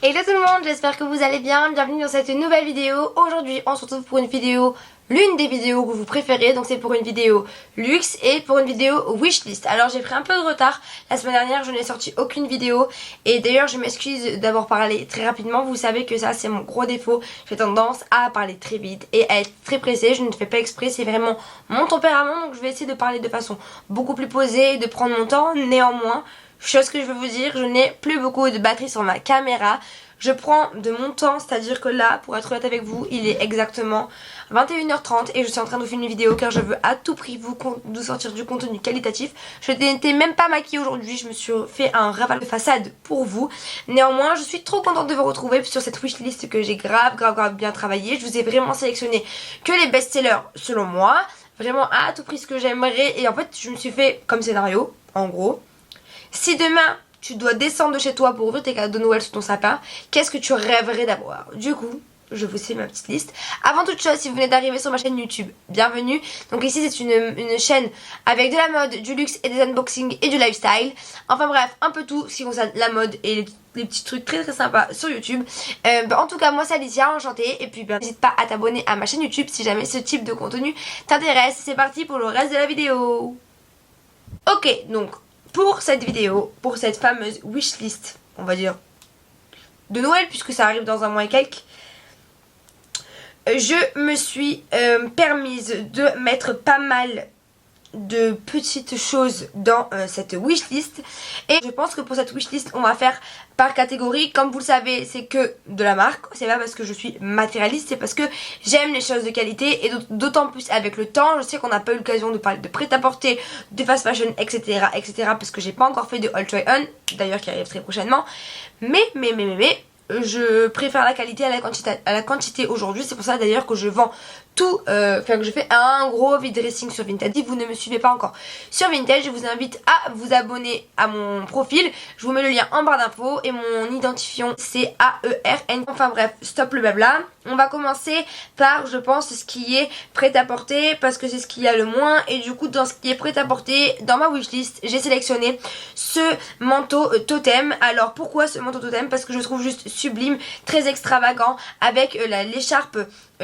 Hello tout le monde, j'espère que vous allez bien, bienvenue dans cette nouvelle vidéo. Aujourd'hui on se retrouve pour une vidéo, l'une des vidéos que vous préférez, donc c'est pour une vidéo luxe et pour une vidéo wishlist. Alors j'ai pris un peu de retard, la semaine dernière je n'ai sorti aucune vidéo et d'ailleurs je m'excuse d'avoir parlé très rapidement, vous savez que ça c'est mon gros défaut, j'ai tendance à parler très vite et à être très pressée, je ne fais pas exprès, c'est vraiment mon tempérament, donc je vais essayer de parler de façon beaucoup plus posée et de prendre mon temps. Néanmoins, chose que je veux vous dire, je n'ai plus beaucoup de batterie sur ma caméra. Je prends de mon temps, c'est-à-dire que là, pour être honnête avec vous, il est exactement 21h30 et je suis en train de filmer une vidéo car je veux à tout prix vous sortir du contenu qualitatif. Je n'étais même pas maquillée aujourd'hui, je me suis fait un raval de façade pour vous. Néanmoins, je suis trop contente de vous retrouver sur cette wishlist que j'ai grave bien travaillé. Je vous ai vraiment sélectionné que les best-sellers selon moi, vraiment à tout prix ce que j'aimerais et en fait, je me suis fait comme scénario, en gros. Si demain tu dois descendre de chez toi pour ouvrir tes cadeaux de Noël sous ton sapin, qu'est-ce que tu rêverais d'avoir? Du coup, je vous fais ma petite liste. Avant toute chose, si vous venez d'arriver sur ma chaîne YouTube, bienvenue. Donc ici c'est une chaîne avec de la mode, du luxe et des unboxings et du lifestyle. Enfin bref, un peu tout ce qui concerne la mode et les petits trucs très sympas sur YouTube. En tout cas, moi c'est Alicia, enchantée. Et puis n'hésite pas à t'abonner à ma chaîne YouTube si jamais ce type de contenu t'intéresse. C'est parti pour le reste de la vidéo. Ok, donc pour cette vidéo, pour cette fameuse wishlist, on va dire, de Noël, puisque ça arrive dans un mois et quelques, je me suis permise de mettre pas mal de petites choses dans cette wishlist et je pense que pour cette wishlist on va faire par catégorie. Comme vous le savez, c'est que de la marque, c'est pas parce que je suis matérialiste, c'est parce que j'aime les choses de qualité et d'autant plus avec le temps. Je sais qu'on n'a pas eu l'occasion de parler de prêt-à-porter, de fast fashion, etc parce que j'ai pas encore fait de haul try on, d'ailleurs qui arrive très prochainement, mais je préfère la qualité à la quantité aujourd'hui. C'est pour ça d'ailleurs que je vends tout, que je fais un gros vide dressing sur Vinted. Si vous ne me suivez pas encore sur Vinted, je vous invite à vous abonner à mon profil. Je vous mets le lien en barre d'infos et mon identifiant c'est AERN. Enfin bref, stop le blabla. On va commencer par, je pense, ce qui est prêt à porter parce que c'est ce qu'il y a le moins. Et du coup, dans ce qui est prêt à porter, dans ma wishlist, j'ai sélectionné ce manteau totem. Alors pourquoi ce manteau totem? Parce que je le trouve juste sublime, très extravagant, avec l'écharpe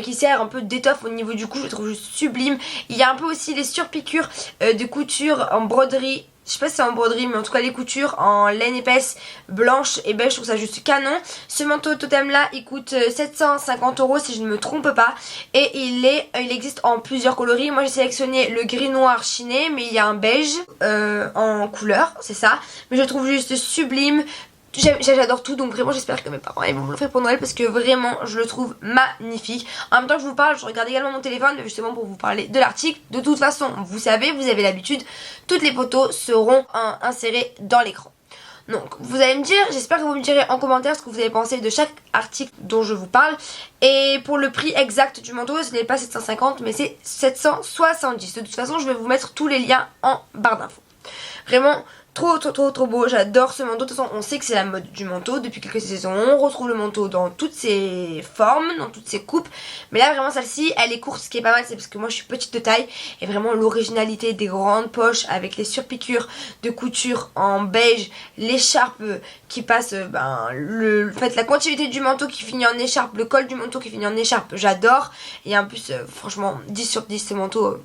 qui sert un peu d'étoffe au niveau du cou, je le trouve juste sublime. Il y a un peu aussi les surpiqûres de couture en broderie. Je sais pas si c'est en broderie, mais en tout cas les coutures en laine épaisse, blanche et beige, je trouve ça juste canon. Ce manteau totem là, il coûte 750 € si je ne me trompe pas. Et il existe en plusieurs coloris. Moi j'ai sélectionné le gris noir chiné, mais il y a un beige en couleur, c'est ça. Mais je le trouve juste sublime. J'adore tout, donc vraiment j'espère que mes parents ils vont me le faire pour Noël parce que vraiment je le trouve magnifique. En même temps que je vous parle, je regarde également mon téléphone justement pour vous parler de l'article. De toute façon, vous savez, vous avez l'habitude, toutes les photos seront insérées dans l'écran. Donc vous allez me dire, j'espère que vous me direz en commentaire ce que vous avez pensé de chaque article dont je vous parle. Et pour le prix exact du manteau, ce n'est pas 750 mais c'est 770. De toute façon je vais vous mettre tous les liens en barre d'infos. Vraiment trop beau, j'adore ce manteau. De toute façon on sait que c'est la mode du manteau depuis quelques saisons. On retrouve le manteau dans toutes ses formes, dans toutes ses coupes. Mais là vraiment celle-ci elle est courte, ce qui est pas mal, c'est parce que moi je suis petite de taille. Et vraiment l'originalité des grandes poches avec les surpiqûres de couture en beige, l'écharpe qui passe, en fait la continuité du manteau qui finit en écharpe, le col du manteau qui finit en écharpe, j'adore. Et en plus franchement 10 sur 10 ce manteau,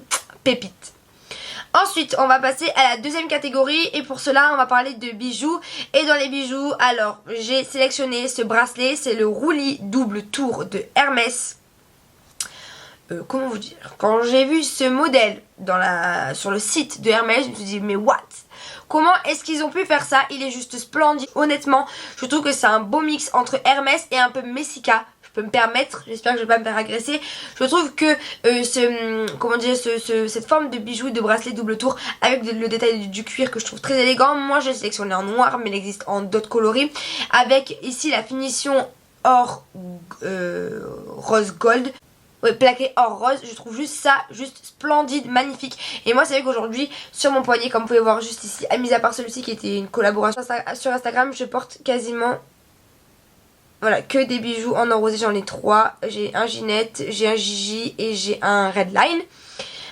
pépite. Ensuite, on va passer à la deuxième catégorie et pour cela, on va parler de bijoux. Et dans les bijoux, alors, j'ai sélectionné ce bracelet, c'est le roulis double tour de Hermès. Comment vous dire? Quand j'ai vu ce modèle sur le site de Hermès, je me suis dit, mais what? Comment est-ce qu'ils ont pu faire ça? Il est juste splendide. Honnêtement, je trouve que c'est un beau mix entre Hermès et un peu Messika. Me permettre, j'espère que je vais pas me faire agresser. Je trouve que cette forme de bijou de bracelet double tour avec le détail du cuir que je trouve très élégant. Moi j'ai sélectionné en noir mais il existe en d'autres coloris avec ici la finition or rose gold. Ouais, plaqué or rose, je trouve juste ça, juste splendide, magnifique. Et moi c'est vrai qu'aujourd'hui sur mon poignet, comme vous pouvez voir juste ici, mis à part celui-ci qui était une collaboration sur Instagram, je porte quasiment voilà, que des bijoux en or rosé, j'en ai 3. J'ai un Ginette, j'ai un Gigi et j'ai un Redline.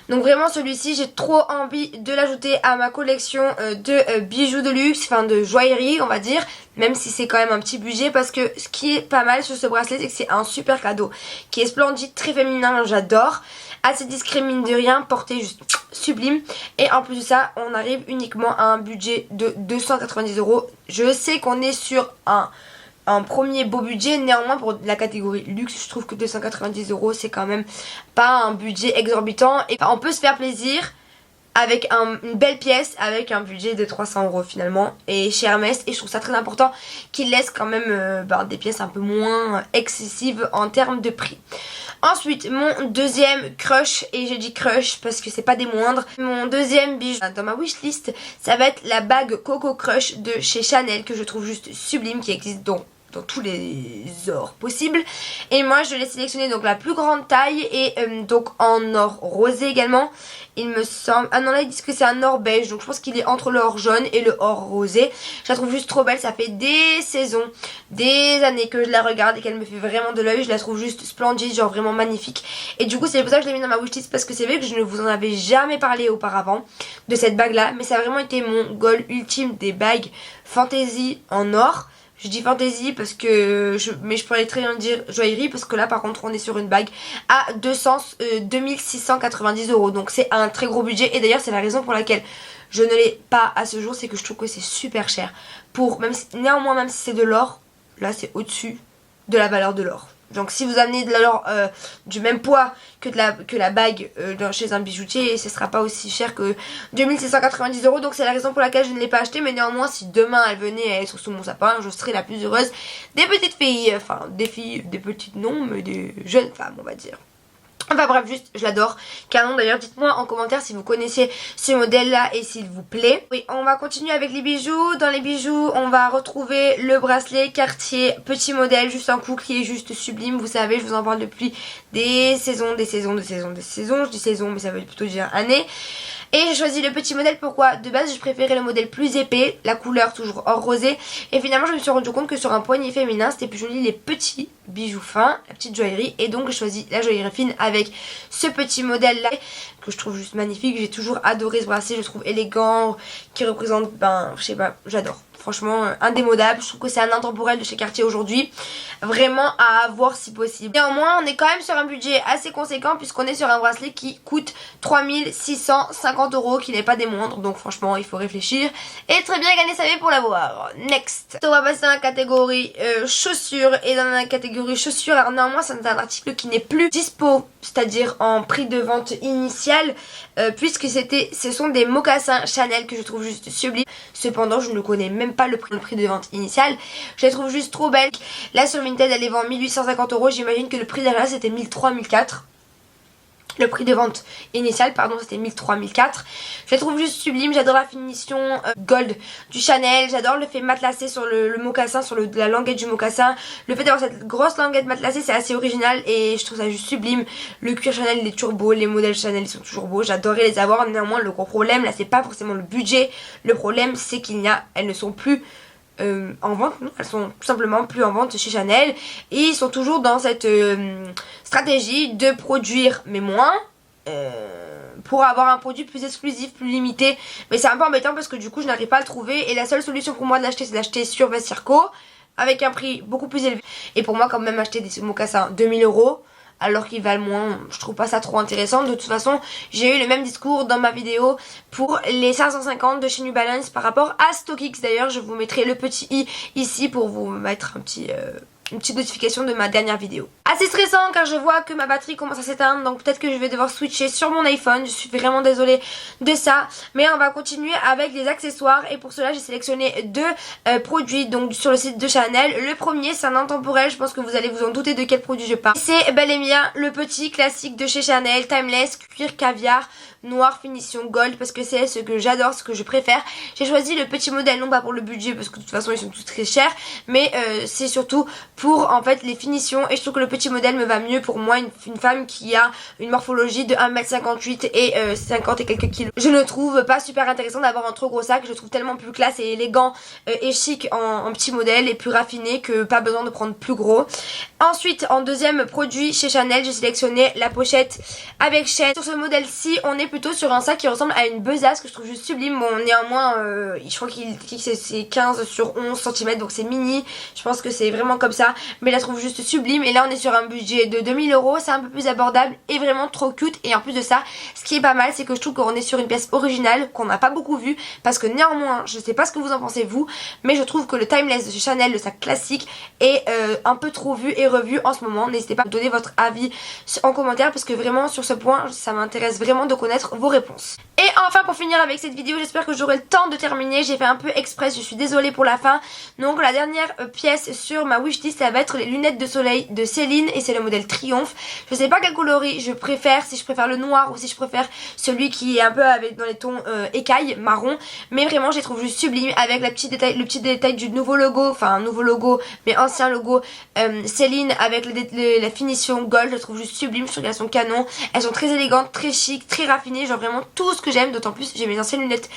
Donc vraiment celui-ci j'ai trop envie de l'ajouter à ma collection de bijoux de luxe, enfin de joaillerie on va dire. Même si c'est quand même un petit budget, parce que ce qui est pas mal sur ce bracelet c'est que c'est un super cadeau qui est splendide, très féminin, j'adore. Assez discret mine de rien, porté juste sublime. Et en plus de ça on arrive uniquement à un budget de 290 €. Je sais qu'on est sur un premier beau budget, néanmoins pour la catégorie luxe je trouve que 290 € c'est quand même pas un budget exorbitant. Et on peut se faire plaisir avec une belle pièce avec un budget de 300 € finalement, et chez Hermès, et je trouve ça très important qu'ils laissent quand même des pièces un peu moins excessives en termes de prix. Ensuite mon deuxième crush, et j'ai dit crush parce que c'est pas des moindres, mon deuxième bijou dans ma wishlist ça va être la bague Coco Crush de chez Chanel, que je trouve juste sublime, qui existe donc dans tous les ors possibles. Et moi je l'ai sélectionné donc la plus grande taille, et donc en or rosé également il me semble. Ah non, là ils disent que c'est un or beige, donc je pense qu'il est entre le or jaune et le or rosé. Je la trouve juste trop belle, ça fait des saisons, des années que je la regarde et qu'elle me fait vraiment de l'œil. Je la trouve juste splendide, genre vraiment magnifique. Et du coup c'est pour ça que je l'ai mis dans ma wishlist, parce que c'est vrai que je ne vous en avais jamais parlé auparavant de cette bague là, mais ça a vraiment été mon goal ultime des bagues fantasy en or. Je dis fantasy parce que mais je pourrais très bien dire joaillerie, parce que là par contre on est sur une bague à 2690 €, donc c'est un très gros budget. Et d'ailleurs c'est la raison pour laquelle je ne l'ai pas à ce jour, c'est que je trouve que c'est super cher pour, néanmoins même si c'est de l'or, là c'est au-dessus de la valeur de l'or. Donc si vous amenez de l'or du même poids que la bague chez un bijoutier, ce sera pas aussi cher que 2690 €. Donc c'est la raison pour laquelle je ne l'ai pas acheté. Mais néanmoins si demain elle venait à être sous mon sapin, je serais la plus heureuse des petites filles. Enfin des filles, des petites non, mais des jeunes femmes on va dire. Enfin bref, juste je l'adore. Canon d'ailleurs, dites-moi en commentaire si vous connaissez ce modèle là et s'il vous plaît. Oui, on va continuer avec les bijoux. Dans les bijoux on va retrouver le bracelet Cartier petit modèle, juste un coup qui est juste sublime. Vous savez, je vous en parle depuis des saisons. Je dis saison mais ça veut plutôt dire année. Et j'ai choisi le petit modèle, pourquoi? De base je préférais le modèle plus épais, la couleur toujours or rosé. Et finalement je me suis rendu compte que sur un poignet féminin c'était plus joli les petits bijoux fins, la petite joaillerie. Et donc j'ai choisi la joaillerie fine avec ce petit modèle là que je trouve juste magnifique. J'ai toujours adoré ce bracelet, je le trouve élégant, qui représente, je sais pas, j'adore. Franchement indémodable, je trouve que c'est un intemporel de chez Cartier aujourd'hui, vraiment à avoir si possible. Néanmoins on est quand même sur un budget assez conséquent, puisqu'on est sur un bracelet qui coûte 3650 €, qui n'est pas des moindres, donc franchement il faut réfléchir et très bien gagner sa vie pour l'avoir. Next, on va passer dans la catégorie chaussures, et dans la catégorie chaussures, alors néanmoins c'est un article qui n'est plus dispo, c'est-à-dire en prix de vente initial, puisque ce sont des mocassins Chanel que je trouve juste sublimes. Cependant je ne connais même pas le prix de vente initial, je les trouve juste trop belles. Là sur Vinted elle les vend 1850 €, j'imagine que le prix d'achat c'était 1300-1400. Le prix de vente initial, pardon, c'était 1300-1400. Je les trouve juste sublimes, j'adore la finition gold du Chanel, j'adore le fait matelassé sur le mocassin, sur la languette du mocassin. Le fait d'avoir cette grosse languette matelassée, c'est assez original et je trouve ça juste sublime. Le cuir Chanel il est toujours beau, les modèles Chanel ils sont toujours beaux, j'adorais les avoir. Néanmoins le gros problème là c'est pas forcément le budget, le problème c'est elles ne sont plus en vente, non, elles sont tout simplement plus en vente chez Chanel, et ils sont toujours dans cette stratégie de produire mais moins pour avoir un produit plus exclusif, plus limité. Mais c'est un peu embêtant parce que du coup je n'arrive pas à le trouver, et la seule solution pour moi de l'acheter c'est d'acheter sur Vestiaire.co avec un prix beaucoup plus élevé. Et pour moi quand même acheter des mocassins 2000 € alors qu'ils valent moins, je trouve pas ça trop intéressant. De toute façon j'ai eu le même discours dans ma vidéo pour les 550 de chez New Balance par rapport à StockX. D'ailleurs je vous mettrai le petit i ici pour vous mettre une petite notification de ma dernière vidéo. Assez stressant car je vois que ma batterie commence à s'éteindre, donc peut-être que je vais devoir switcher sur mon iPhone. Je suis vraiment désolée de ça, mais on va continuer avec les accessoires, et pour cela j'ai sélectionné deux produits donc sur le site de Chanel. Le premier c'est un intemporel, je pense que vous allez vous en douter de quel produit je parle. C'est bel et bien le petit classique de chez Chanel, Timeless cuir caviar noir finition gold parce que c'est ce que j'adore, ce que je préfère. J'ai choisi le petit modèle, non pas pour le budget parce que de toute façon ils sont tous très chers, mais c'est surtout pour en fait les finitions, et je trouve que le petit modèle me va mieux pour moi, une femme qui a une morphologie de 1m58 et 50 et quelques kilos. Je ne trouve pas super intéressant d'avoir un trop gros sac, je le trouve tellement plus classe et élégant et chic en petit modèle et plus raffiné que pas besoin de prendre plus gros. Ensuite, en deuxième produit chez Chanel, j'ai sélectionné la pochette avec chaîne. Sur ce modèle-ci, on est plutôt sur un sac qui ressemble à une besace que je trouve juste sublime. Bon, néanmoins, je crois qu'il c'est 15 sur 11 cm, donc c'est mini. Je pense que c'est vraiment comme ça, mais je la trouve juste sublime. Et là, on est sur un budget de 2000 €, c'est un peu plus abordable et vraiment trop cute. Et en plus de ça, ce qui est pas mal, c'est que je trouve qu'on est sur une pièce originale qu'on n'a pas beaucoup vue, parce que néanmoins, je sais pas ce que vous en pensez vous, mais je trouve que le Timeless de chez Chanel, le sac classique, est un peu trop vu et revu en ce moment. N'hésitez pas à me donner votre avis en commentaire parce que vraiment sur ce point ça m'intéresse vraiment de connaître vos réponses. Et enfin, pour finir avec cette vidéo, j'espère que j'aurai le temps de terminer. J'ai fait un peu express, je suis désolée pour la fin. Donc la dernière pièce sur ma wishlist, ça va être les lunettes de soleil de Céline et c'est le modèle Triomphe. Je sais pas quel coloris je préfère, si je préfère le noir ou si je préfère celui qui est un peu avec dans les tons écailles marron, mais vraiment je les trouve juste sublimes avec le petit détail du nouveau logo, enfin un nouveau logo mais ancien logo Céline avec la finition gold. Je les trouve juste sublimes, je trouve qu'elles sont canon, elles sont très élégantes, très chic, très raffinées, genre vraiment tout ce que j'aime. D'autant plus j'ai mes anciennes lunettes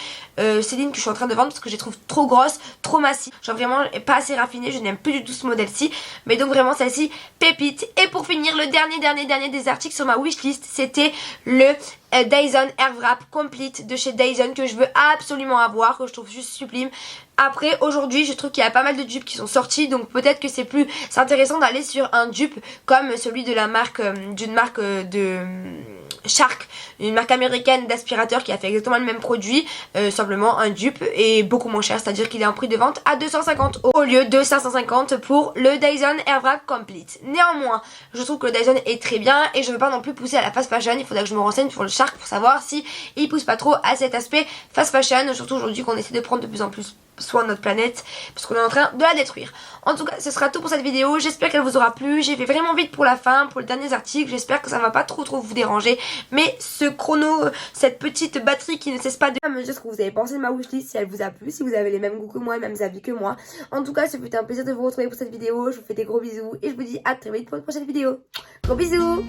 Céline que je suis en train de vendre parce que je les trouve trop grosses, trop massives, genre vraiment pas assez raffinées. Je n'aime plus du tout ce modèle-ci, mais donc vraiment celle-ci pépite. Et pour finir, le dernier des articles sur ma wishlist, c'était le Dyson Airwrap Complete de chez Dyson que je veux absolument avoir, que je trouve juste sublime. Après, aujourd'hui, je trouve qu'il y a pas mal de dupes qui sont sortis, donc peut-être que c'est intéressant d'aller sur un dupe comme celui de la marque, d'une marque de Shark, une marque américaine d'aspirateur qui a fait exactement le même produit, simplement un dupe et beaucoup moins cher, c'est-à-dire qu'il est en prix de vente à 250 € au lieu de 550 pour le Dyson Airwrap Complete. Néanmoins, je trouve que le Dyson est très bien et je veux pas non plus pousser à la fast fashion. Il faudrait que je me renseigne sur le Shark pour savoir si il pousse pas trop à cet aspect fast fashion, surtout aujourd'hui qu'on essaie de prendre de plus en plus soin de notre planète parce qu'on est en train de la détruire. En tout cas, ce sera tout pour cette vidéo. J'espère qu'elle vous aura plu. J'ai fait vraiment vite pour la fin, pour les derniers articles. J'espère que ça ne va pas trop vous déranger. Mais ce chrono, cette petite batterie qui ne cesse pas de me dire ce que vous avez pensé de ma wishlist, si elle vous a plu, si vous avez les mêmes goûts que moi, les mêmes avis que moi. En tout cas, ça fait un plaisir de vous retrouver pour cette vidéo. Je vous fais des gros bisous et je vous dis à très vite pour une prochaine vidéo. Gros bisous!